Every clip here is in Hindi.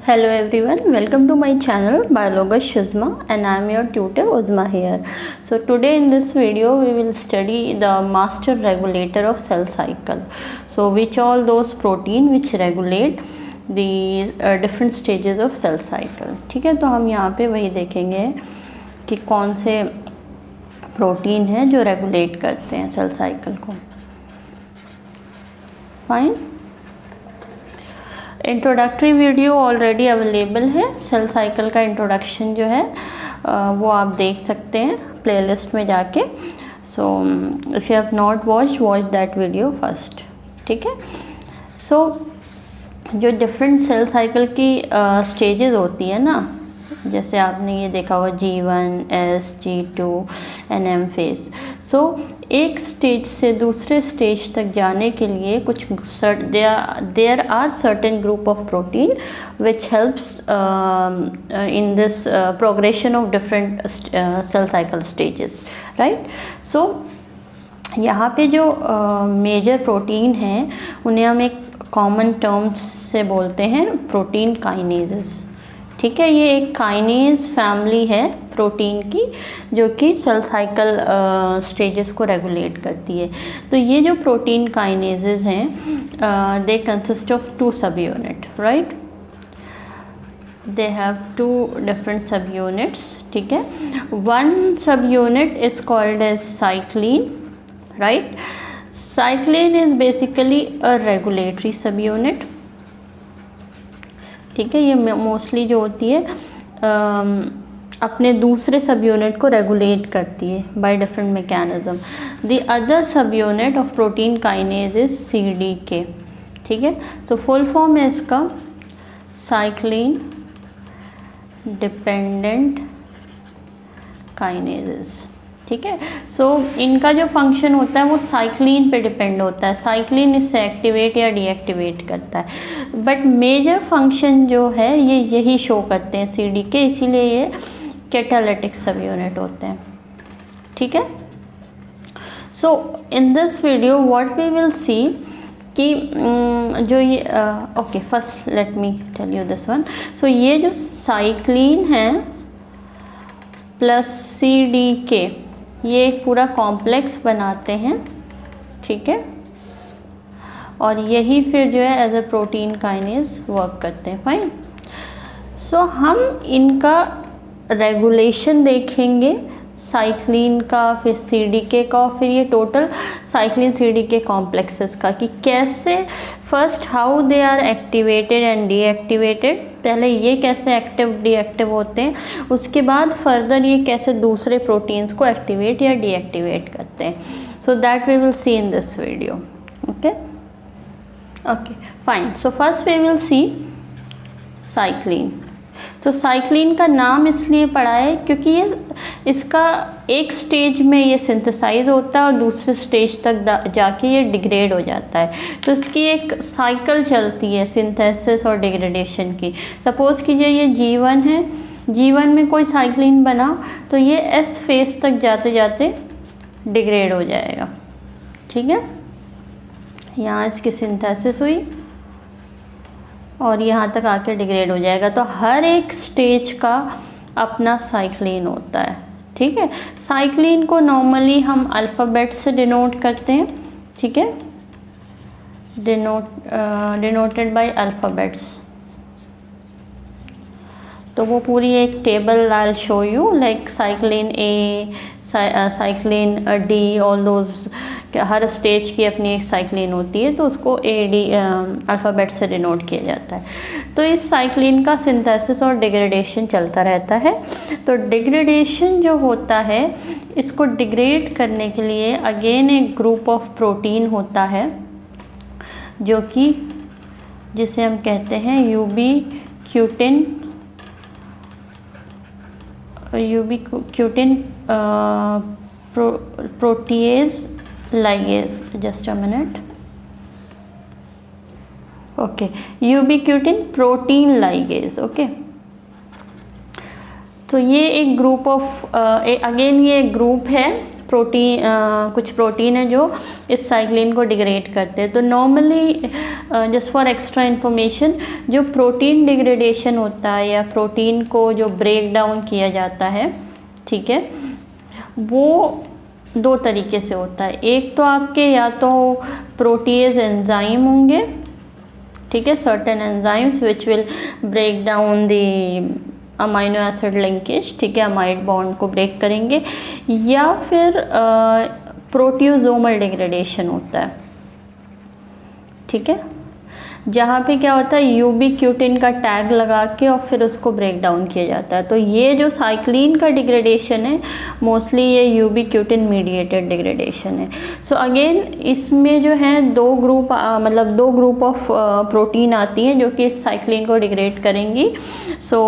Hello everyone, welcome to my channel Biologa Shuzma and I am your tutor Uzma here. So today in this video we will study the master regulator of cell cycle. So which all those protein which regulate the different stages of cell cycle. ठीक है, तो हम यहाँ पे वही देखेंगे कि कौन से प्रोटीन हैं जो रेगुलेट करते हैं सेल साइकिल को. Fine. Introductory video already available है. सेल साइकिल का इंट्रोडक्शन जो है वो आप देख सकते हैं प्लेलिस्ट में जाके. So if you have not watch that video first. ठीक है. सो जो डिफरेंट सेल साइकिल की स्टेजेस होती है ना, जैसे आपने ये देखा होगा G1, S, G2 and M phase. So एक स्टेज से दूसरे स्टेज तक जाने के लिए कुछ there are certain group of protein which helps in this progression of different cell cycle stages, right. So यहाँ पे जो मेजर प्रोटीन हैं उन्हें हम एक कॉमन टर्म्स से बोलते हैं प्रोटीन काइनेजेस. ठीक है, ये एक काइनेज फैमिली है प्रोटीन की जो कि सेल साइकिल स्टेजेस को रेगुलेट करती है. तो ये जो प्रोटीन काइनेजेस हैं they consist of two sub unit, right. They have two different sub units. ठीक है, one sub unit is called as cyclin, right. Cyclin is basically a regulatory sub unit. ठीक है, ये मोस्टली जो होती है अपने दूसरे सब यूनिट को रेगुलेट करती है by different mechanism. The other सब unit of protein kinase is CDK. ठीक है, तो फुल फॉर्म है इसका साइक्लिन डिपेंडेंट काइनेजेस. ठीक है, सो इनका जो फंक्शन होता है वो साइक्लिन पे डिपेंड होता है. साइक्लिन इससे एक्टिवेट या डीएक्टिवेट करता है, बट मेजर फंक्शन जो है ये यही शो करते हैं CDK, इसीलिए ये कैटालिटिक सब यूनिट होते हैं. ठीक है. So in this video what we will see कि जो ये okay, first let me tell you this one. So ये जो साइक्लिन है प्लस CDK ये एक पूरा कॉम्प्लेक्स बनाते हैं. ठीक है, और यही फिर जो है as a protein kinase work करते हैं. फाइन. सो हम इनका रेगुलेशन देखेंगे, साइक्लिन का, फिर CDK का, और फिर ये टोटल साइक्लिन CDK कॉम्प्लेक्सेस का, कि कैसे first how they are activated and deactivated. पहले ये कैसे एक्टिव डीएक्टिव होते हैं, उसके बाद फर्दर ये कैसे दूसरे प्रोटीन्स को एक्टिवेट या डीएक्टिवेट करते हैं. So that we will see in this video. Okay okay fine. So first we will see cyclin. तो साइक्लिन का नाम इसलिए पड़ा है क्योंकि ये इसका एक स्टेज में ये सिंथेसाइज होता है और दूसरे स्टेज तक जाके ये डिग्रेड हो जाता है. तो इसकी एक साइकिल चलती है सिंथेसिस और डिग्रेडेशन की. सपोज़ कीजिए ये G1 है, G1 में कोई साइक्लिन बना तो ये S फेज तक जाते जाते डिग्रेड हो जाएगा. ठीक है, यहाँ इसकी सिंथेसिस हुई और यहाँ तक आके डिग्रेड हो जाएगा. तो हर एक स्टेज का अपना साइक्लिन होता है. ठीक है, साइक्लिन को नॉर्मली हम अल्फ़ाबेट से डिनोट करते हैं. ठीक है, डिनोटेड बाय अल्फ़ाबेट्स. तो वो पूरी एक table I will show you, like cyclin A, cyclin D, all those. Her stage की अपनी एक साइक्लिन होती है, तो उसको AD अल्फ़ाबेट से डिनोट किया जाता है. तो इस साइक्लिन का सिंथेसिस और डिग्रेडेशन चलता रहता है. तो डिग्रेडेशन जो होता है, इसको डिग्रेड करने के लिए अगेन एक ग्रुप ऑफ प्रोटीन होता है जो कि जिसे हम कहते हैं ubiquitin protease ligase. just a minute. okay, ubiquitin protein ligase. okay, तो ये एक ग्रुप ऑफ अगेन ये एक ग्रुप है कुछ प्रोटीन है जो इस साइक्लिन को डिग्रेड करते हैं। तो normally just for extra information, जो प्रोटीन डिग्रेडेशन होता है या प्रोटीन को जो ब्रेक डाउन किया जाता है, ठीक है, वो दो तरीके से होता है। एक तो आपके या तो प्रोटीज एंजाइम होंगे, ठीक है, certain enzymes which will break down the amino acid linkage, ठीक है, अमाइड बॉन्ड को ब्रेक करेंगे, या फिर प्रोटियोजोमल डिग्रेडेशन होता है, ठीक है, जहाँ पे क्या होता है यूबीक्यूटिन का टैग लगा के और फिर उसको ब्रेक डाउन किया जाता है। तो ये जो साइक्लिन का डिग्रेडेशन है मोस्टली ये यूबीक्यूटिन मीडिएटेड डिग्रेडेशन है। सो अगेन इसमें जो है दो ग्रुप ऑफ प्रोटीन आती हैं जो कि इस साइक्लिन को डिग्रेड करेंगी। So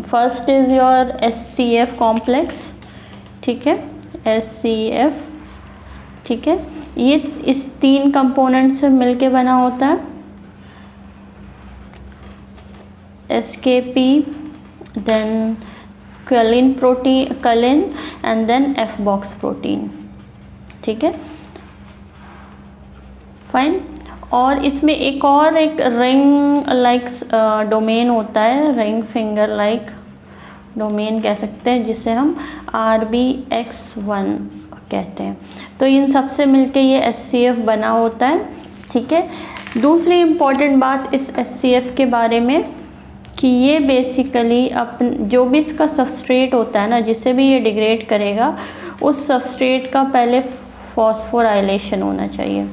first is your SCF complex, ठीक है, SCF, ठीक है, ये इस 3 कंपोनेंट से मिलके बना होता है, SKP, then choline and then F-box protein, ठीक है, फाइन। और इसमें एक रिंग लाइक डोमेन होता है, रिंग फिंगर लाइक डोमेन कह सकते हैं, जिसे हम RBX1 कहते हैं। तो इन सब से मिलके ये SCF बना होता है, ठीक है। दूसरी इम्पॉर्टेंट बात इस SCF के बारे में कि ये बेसिकली जो भी इसका सबस्ट्रेट होता है ना, जिसे भी ये डिग्रेड करेगा, उस सबस्ट्रेट का पहले फॉस्फोराइलेशन होना चाहिए।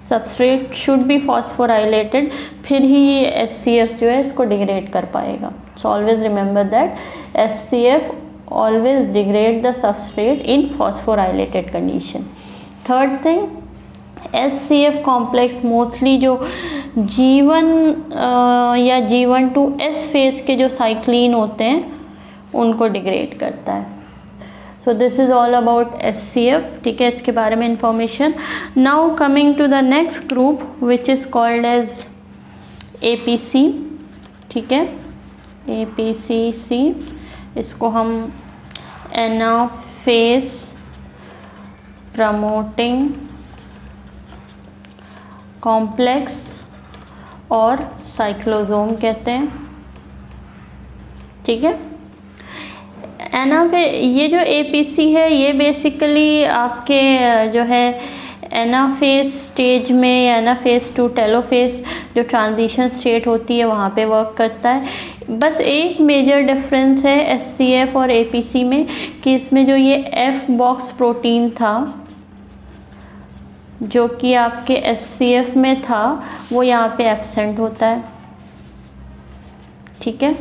सबस्ट्रेट शुड बी फॉस्फोराइलेटेड, फिर ही ये SCF जो है इसको डिग्रेड कर पाएगा। So always remember that SCF always degrade the substrate in phosphorylated condition. Third thing, SCF complex mostly जो G1 या G1 to S फेज के जो साइक्लिन होते हैं उनको डिग्रेड करता है। So this is all about SCF, ठीक है, इसके बारे में information. Now coming to the next group which is called as APC, ठीक है, APCC, इसको हम एनाफेज प्रमोटिंग कॉम्प्लेक्स और साइक्लोसोम कहते हैं, ठीक है। ये जो APC है ये बेसिकली आपके जो है एनाफेज स्टेज में या एनाफेज टू टेलोफेज जो ट्रांजिशन स्टेट होती है वहाँ पे वर्क करता है। बस एक मेजर डिफरेंस है SCF और APC में कि इसमें जो ये F-box प्रोटीन था जो कि आपके SCF में था वो यहाँ पे एब्सेंट होता है, ठीक है।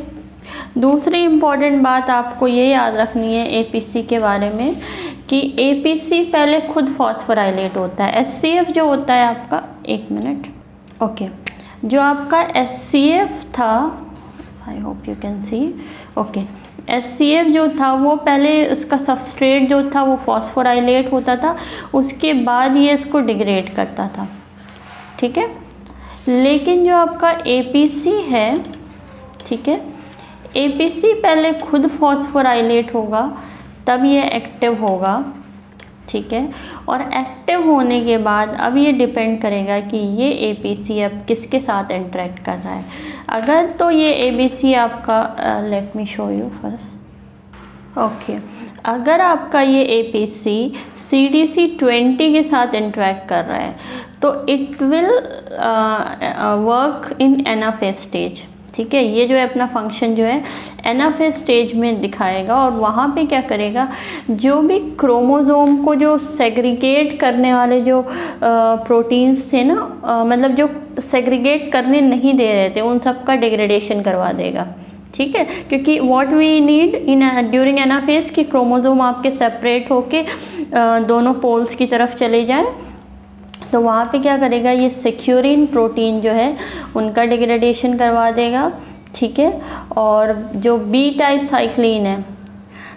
दूसरी इम्पॉर्टेंट बात आपको ये याद रखनी है APC के बारे में कि APC पहले खुद फॉस्फोराइलेट होता है। SCF जो होता है आपका, एक मिनट, ओके, जो आपका SCF था, I hope you can see, okay, SCF जो था वो पहले उसका सबस्ट्रेट जो था वो फॉस्फोराइलेट होता था, उसके बाद ये इसको डिग्रेड करता था, ठीक है। लेकिन जो आपका APC है, ठीक है, APC पहले खुद फॉस्फोराइलेट होगा तब ये एक्टिव होगा, ठीक है, और एक्टिव होने के बाद अब ये डिपेंड करेगा कि ये APC अब किसके साथ इंटरेक्ट कर रहा है। अगर तो ये ABC आपका late me show you first, okay, अगर आपका ये APC CDC20 के साथ इंटरेक्ट कर रहा है तो it will work in anaphase stage, ठीक है। ये जो है अपना फंक्शन जो है एनाफेज स्टेज में दिखाएगा और वहाँ पे क्या करेगा, जो भी क्रोमोसोम को जो सेग्रीगेट करने वाले जो प्रोटीन्स थे ना, मतलब जो सेग्रीगेट करने नहीं दे रहे थे उन सब का डिग्रेडेशन करवा देगा, ठीक है। क्योंकि what we need in during anaphase कि क्रोमोसोम आपके सेपरेट होके दोनों पोल्स की तरफ चले जाएं, तो वहाँ पे क्या करेगा, ये सिक्योरिन प्रोटीन जो है उनका डिग्रेडेशन करवा देगा, ठीक है। और जो B टाइप साइक्लिन है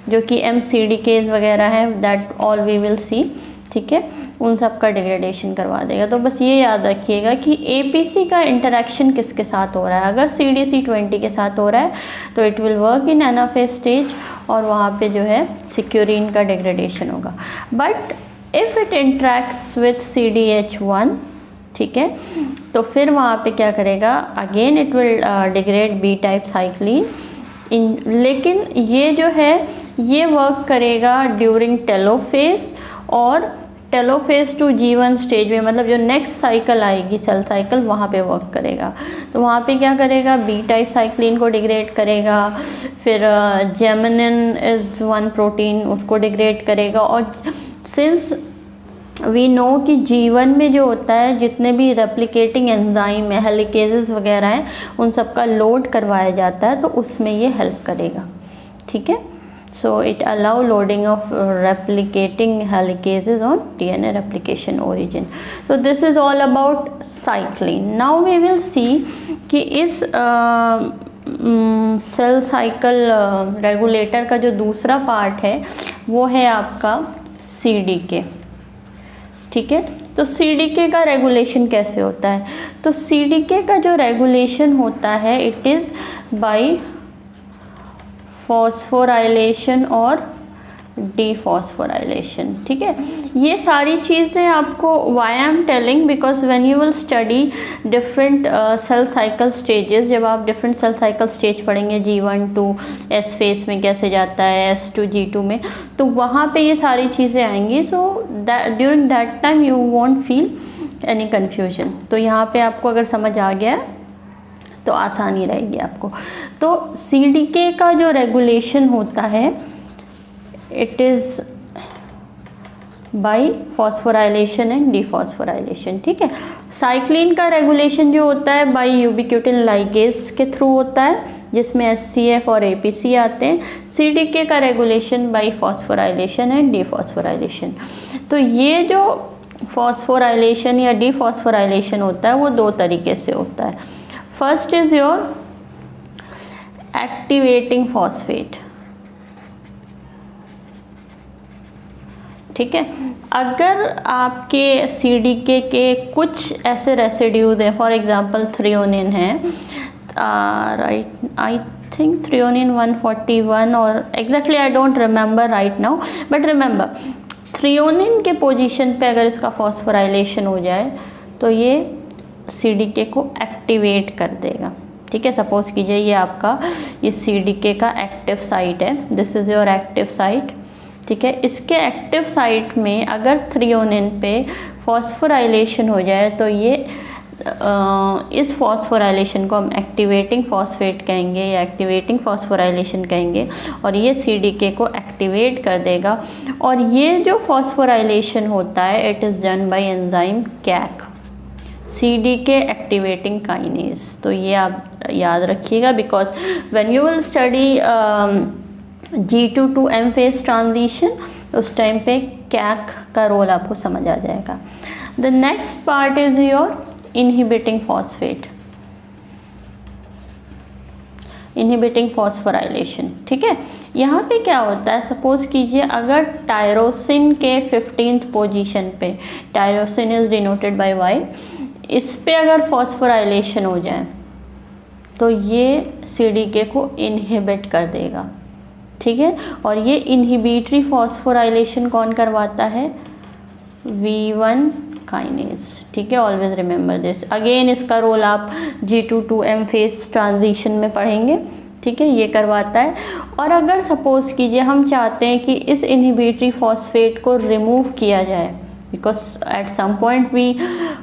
जो कि MCDKs वगैरह है, that all we will see, ठीक है, उन सब का डिग्रेडेशन करवा देगा। तो बस ये याद रखिएगा कि APC का इंटरेक्शन किसके साथ हो रहा है। अगर CDC20 के साथ हो रहा है तो it will work in anaphase stage, और वहाँ पे जो है सिक्योरिन का डिग्रेडेशन होगा। But if it interacts with CDH1, ठीक है, तो फिर वहाँ पे क्या करेगा, again it will degrade B type cyclin लेकिन ये जो है ये वर्क करेगा ड्यूरिंग टेलोफेज और टेलोफेज टू G1 स्टेज में, मतलब जो नेक्स्ट साइकिल आएगी सेल साइकिल वहाँ पे वर्क करेगा। तो वहाँ पे क्या करेगा, बी टाइप साइक्लिन को डिग्रेड करेगा, फिर जेमिनिन इज़ वन प्रोटीन उसको डिग्रेड करेगा। और सिंस वी नो कि G1 में जो होता है जितने भी रेप्लिकेटिंग एंजाइम है, हेलिकेजेस वगैरह हैं, उन सबका लोड करवाया जाता है, तो उसमें ये हेल्प करेगा, ठीक है। So it allow loading of replicating helicases on DNA replication origin. So this is all about cyclin. Now we will see कि इस सेल साइकिल रेगुलेटर का जो दूसरा पार्ट है वो है आपका CDK, ठीक है। तो CDK का रेगुलेशन कैसे होता है, तो CDK का जो रेगुलेशन होता है इट इज़ बाय फॉस्फोराइलेशन और डीफॉस्फोराइलेशन, ठीक है। ये सारी चीज़ें आपको why I am telling because when you will study different cell cycle stages, जब आप डिफरेंट सेल साइकिल स्टेज पढ़ेंगे G1 to S फेस में कैसे जाता है, S to G2 में, तो वहाँ पे ये सारी चीज़ें आएंगी। So during that time you won't feel any confusion. तो यहाँ पे आपको अगर समझ आ गया तो आसानी रहेगी आपको। तो CDK का जो रेगुलेशन होता है it is by phosphorylation and dephosphorylation, ठीक है। साइक्लिन का रेगुलेशन जो होता है बाय यूबिक्यूटिन लाइगेज के थ्रू होता है, जिसमें SCF और APC आते हैं। CDK का regulation bye phosphorylation and dephosphorylation. तो ये जो फॉस्फोराइलेशन या डीफॉस्फोराइलेशन होता है वो दो तरीके से होता है। First is your activating phosphate, ठीक है। अगर आपके CDK के कुछ ऐसे रेसिड्यूज हैं, फॉर एग्जांपल थ्रियोनिन है, राइट, आई थिंक थ्रियोनिन 141 और exactly I don't remember right now, but remember threonine के पोजीशन पे अगर इसका फॉस्फोराइलेशन हो जाए तो ये CDK को एक्टिवेट कर देगा, ठीक है। सपोज कीजिए ये आपका ये CDK का एक्टिव साइट है, this is your active site, ठीक है। इसके एक्टिव साइट में अगर थ्रियोनिन पे फॉस्फोराइलेशन हो जाए तो ये इस फॉस्फोराइलेशन को हम एक्टिवेटिंग फॉस्फेट कहेंगे या एक्टिवेटिंग फॉस्फोराइलेशन कहेंगे, और ये CDK को एक्टिवेट कर देगा। और ये जो फॉस्फोराइलेशन होता है it is done by enzyme CAC, CDK activating kinase. तो ये आप याद रखिएगा because when you will study G2 to M phase transition, उस टाइम पे CAC का रोल आपको समझ आ जाएगा। The next part is your inhibiting phosphate, inhibiting phosphorylation, ठीक है। यहाँ पे क्या होता है, सपोज कीजिए अगर टायरोसिन के 15th पोजीशन पे, tyrosine is denoted by Y, इस पे अगर फॉस्फोराइलेशन हो जाए तो ये CDK को इनहिबिट कर देगा, ठीक है। और ये इनहिबिटरी फॉस्फोराइलेशन कौन करवाता है, V1 काइनेज, ठीक है। Always remember this. अगेन इसका रोल आप G2 to M phase transition में पढ़ेंगे, ठीक है, ये करवाता है। और अगर सपोज कीजिए हम चाहते हैं कि इस इनहिबिटरी फॉस्फेट को रिमूव किया जाए, because at some point we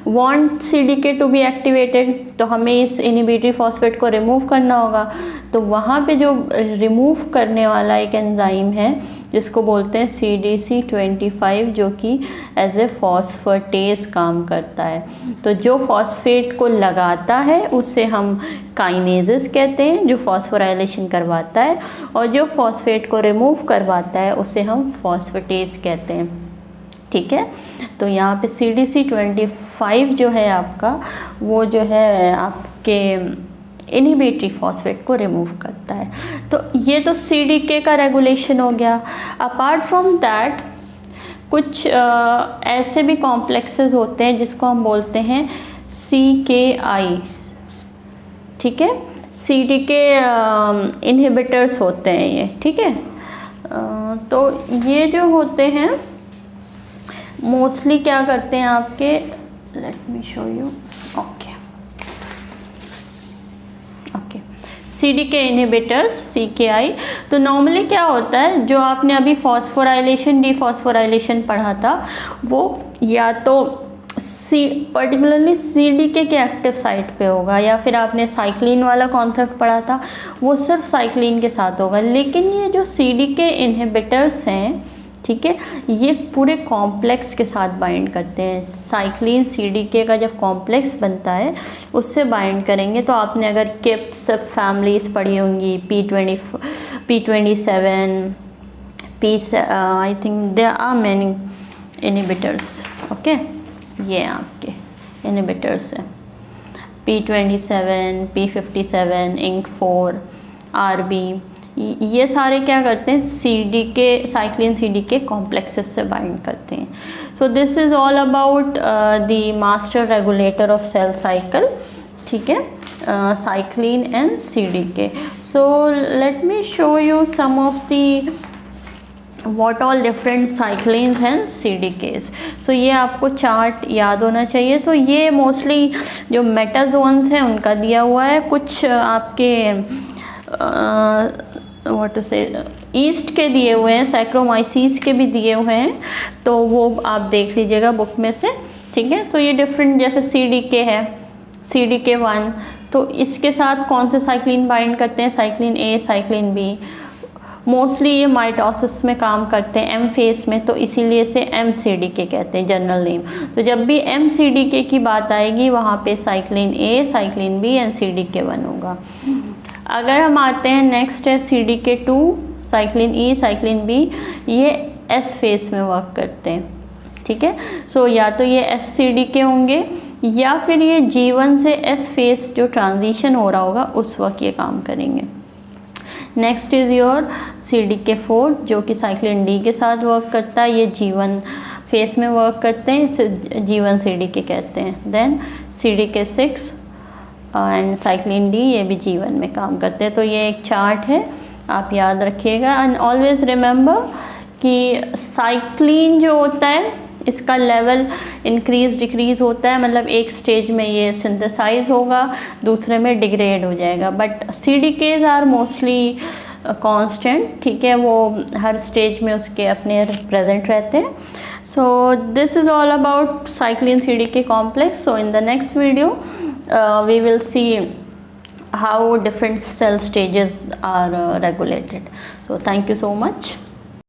want CDK to be activated, तो हमें इस इनहिबिटरी फॉस्फेट को रिमूव करना होगा। तो वहाँ पे जो रिमूव करने वाला एक एंजाइम है जिसको बोलते हैं CDC25, जो कि एज ए फॉस्फेटेज काम करता है। तो जो फॉस्फेट को लगाता है उसे हम काइनेजेस कहते हैं, जो फॉस्फोराइलेशन करवाता है, और जो फॉस्फेट को रिमूव करवाता है उसे हम फॉस्फेटेज कहते हैं, ठीक है। तो यहाँ पे CDC25 जो है आपका, वो जो है आपके इनहिबिटरी फॉस्फेट को रिमूव करता है। तो ये तो CDK का रेगुलेशन हो गया। अपार्ट फ्रॉम दैट कुछ ऐसे भी कॉम्प्लेक्सेस होते हैं जिसको हम बोलते हैं CKI, ठीक है। CDK इनहिबिटर्स होते हैं ये, ठीक है। तो ये जो होते हैं मोस्टली क्या करते हैं आपके, late me show you, okay CDK inhibitors CKI। तो नॉर्मली क्या होता है, जो आपने अभी फॉस्फोराइलेशन डीफॉस्फोराइलेशन पढ़ा था, वो या तो पर्टिकुलरली CDK के एक्टिव साइट पे होगा, या फिर आपने साइक्लिन वाला कॉन्सेप्ट पढ़ा था वो सिर्फ साइक्लिन के साथ होगा। लेकिन ये जो CDK इनहिबिटर्स हैं, ठीक है, ये पूरे कॉम्प्लेक्स के साथ बाइंड करते हैं। साइक्लिन CDK का जब कॉम्प्लेक्स बनता है उससे बाइंड करेंगे। तो आपने अगर किप्स सब फैमिलीज पढ़ी होंगी, P27 I think there are many inhibitors, okay, ये आपके इनहिबिटर्स हैं P27, P57, INK4, RB, ये सारे क्या करते हैं, साइक्लिन CDK कॉम्प्लेक्सेस से बाइंड करते हैं। So this is all about the master regulator of cell cycle, ठीक है, cyclin and CDK। So let me show you some of the what all different cyclins and CDKs। so ये आपको चार्ट याद होना चाहिए। तो ये मोस्टली जो मेटाजोन्स हैं उनका दिया हुआ है, कुछ आपके व्हाट टू से ईस्ट के दिए हुए हैं, सैक्रोमाइसीस के भी दिए हुए हैं, तो वो आप देख लीजिएगा बुक में से, ठीक है। तो ये डिफरेंट, जैसे CDK है, CDK1, तो इसके साथ कौन से साइक्लिन बाइंड करते हैं, cyclin A, cyclin B। Mostly ये माइटोसिस में काम करते हैं, M फेस में, तो इसीलिए इसे MCDK कहते हैं, जनरल नेम। तो जब भी MCDK की बात आएगी वहाँ पे cyclin A, cyclin B and CDK1 होगा। अगर हम आते हैं नेक्स्ट है CDK2, cyclin E, cyclin B, ये S फेस में वर्क करते हैं, ठीक है। सो या तो ये SCDK होंगे, या फिर ये G1 से S फेस जो ट्रांजिशन हो रहा होगा उस वक्त ये काम करेंगे। नेक्स्ट इज़ योर CDK4, जो कि साइक्लिन D के साथ वर्क करता है, ये G1 फेस में वर्क करते हैं, इसे G1 CDK कहते हैं। Then CDK6 and cyclin D, ये भी G1 में काम करते हैं। तो ये एक चार्ट है, आप याद रखिएगा। एंड ऑलवेज रिमेंबर कि साइक्लिन जो होता है इसका लेवल इंक्रीज डिक्रीज होता है, मतलब एक स्टेज में ये सिंथेसाइज होगा, दूसरे में डिग्रेड हो जाएगा। But CDKs are mostly constant, ठीक है, वो हर स्टेज में उसके अपने प्रेजेंट रहते हैं। So this is all about cyclin CDK complex. So in the next video we will see how different cell stages are regulated. So thank you so much.